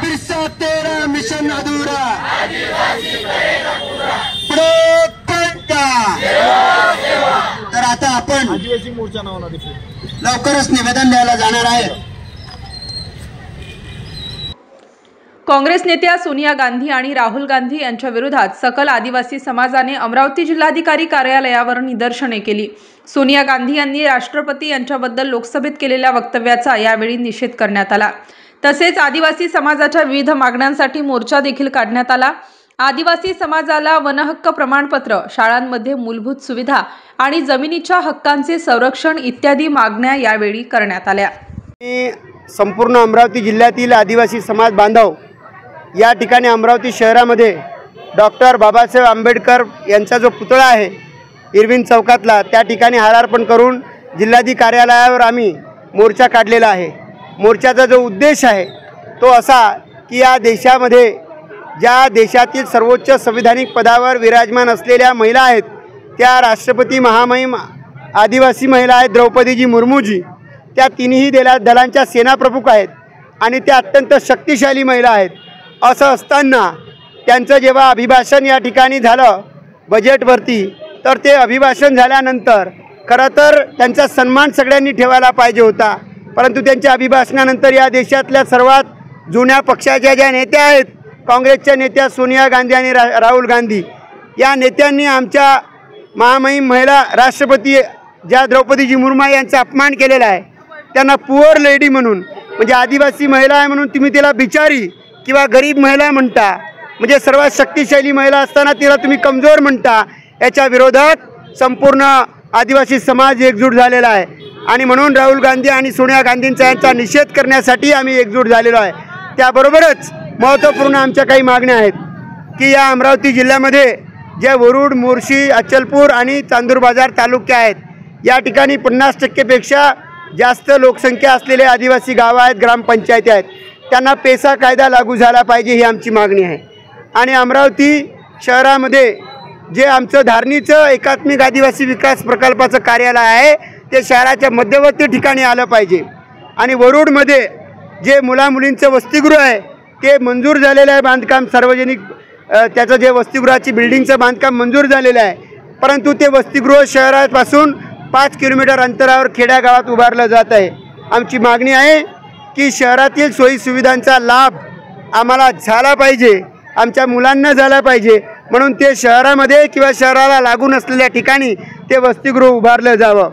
बिरसा तेरा मिशन अधूरा, तर आता आपण आदिवासी मोर्चा नावाला लवकरच निवेदन द्यायला जाणार आहे। काँग्रेस नेत्या सोनिया गांधी आणि राहुल गांधी यांच्या विरोधात सकल आदिवासी समाजाने अमरावती जिल्हाधिकारी कार्यालयावर निदर्शने केली। सोनिया गांधी यांनी राष्ट्रपती यांच्याबद्दल लोकसभेत केलेल्या वक्तव्याचा यावेळी निषेध करण्यात आला। तसेच आदिवासी समाजाच्या विविध मागण्यांसाठी मोर्चा देखील काढण्यात आला। आदिवासी समाजाला वनहक्क प्रमाणपत्र, शाळांमध्ये मूलभूत सुविधा आणि जमिनीच्या हक्कांचे संरक्षण इत्यादी मागण्या यावेळी करण्यात आल्या। संपूर्ण अमरावती जिल्ह्यातील आदिवासी समाज बांधव या ठिकाणी अमरावती शहरामध्ये डॉक्टर बाबासाहेब आंबेडकर यांचा जो पुतळा आहे इरविन चौकातला, त्या ठिकाणी हारार्पण करून जिल्हाधिकारी कार्यालयावर आम्ही मोर्चा काढलेला आहे। मोर्चाचा जो उद्देश आहे तो असा की या देशामध्ये ज्या देशातील सर्वोच्च संविधानिक पदावर विराजमान असलेल्या महिला आहेत, त्या राष्ट्रपती महामहिम आदिवासी महिला आहेत द्रौपदीजी मुर्मूजी, त्या तिन्ही दलांच्या सेनाप्रमुख आहेत आणि त्या अत्यंत शक्तिशाली महिला आहेत। असं असताना त्यांचं जेव्हा अभिभाषण या ठिकाणी झालं बजेटवरती, तर ते अभिभाषण झाल्यानंतर खरं तर त्यांचा सन्मान सगळ्यांनी ठेवायला पाहिजे होता, परंतु त्यांच्या अभिभाषणानंतर या देशातल्या सर्वात जुन्या पक्षाच्या ज्या नेत्या आहेत, काँग्रेसच्या नेत्या सोनिया गांधी आणि राहुल गांधी, या नेत्यांनी आमच्या महामहिम महिला राष्ट्रपती ज्या द्रौपदीजी मुर्मू यांचा अपमान केलेला आहे। त्यांना पुअर लेडी म्हणून, म्हणजे आदिवासी महिला आहे म्हणून तुम्ही तिला बिचारी किंवा गरीब महिला म्हणता, म्हणजे सर्वात शक्तिशाली महिला असताना तिला तुम्ही कमजोर म्हणता। याच्या विरोधात संपूर्ण आदिवासी समाज एकजूट झालेला आहे आणि म्हणून राहुल गांधी आणि सोनिया गांधींचा यांचा निषेध करण्यासाठी आम्ही एकजूट झालेलो आहे। त्याबरोबरच महत्त्वपूर्ण आमच्या काही मागण्या आहेत की या अमरावती जिल्ह्यामध्ये जे वरुड, मोर्शी, अचलपूर आणि चांदूरबाजार तालुके आहेत, या ठिकाणी 50% जास्त लोकसंख्या असलेले आदिवासी गावं आहेत, ग्रामपंचायती आहेत, त्यांना पेसा कायदा लागू झाला पाहिजे ही आमची मागणी आहे। आणि अमरावती शहरामध्ये जे आमचं धारणीचं एकात्मिक आदिवासी विकास प्रकल्पाचं कार्यालय आहे ते शहराच्या मध्यवर्ती ठिकाणी आलं पाहिजे। आणि वरुडमध्ये जे मुलामुलींचं वसतिगृह आहे ते मंजूर झालेलं आहे बांधकाम, सार्वजनिक त्याचं जे वसतिगृहाची बिल्डिंगचं बांधकाम मंजूर झालेलं आहे, परंतु ते वसतिगृह शहरापासून 5 किलोमीटर अंतरावर खेड्यागावात उभारलं जात आहे। आमची मागणी आहे की शहरातील सोयीसुविधांचा लाभ आम्हाला झाला पाहिजे, आमच्या मुलांना झाला पाहिजे, म्हणून ते शहरामध्ये किंवा शहराला लागून असलेल्या ठिकाणी ते वसतिगृह उभारलं जावं।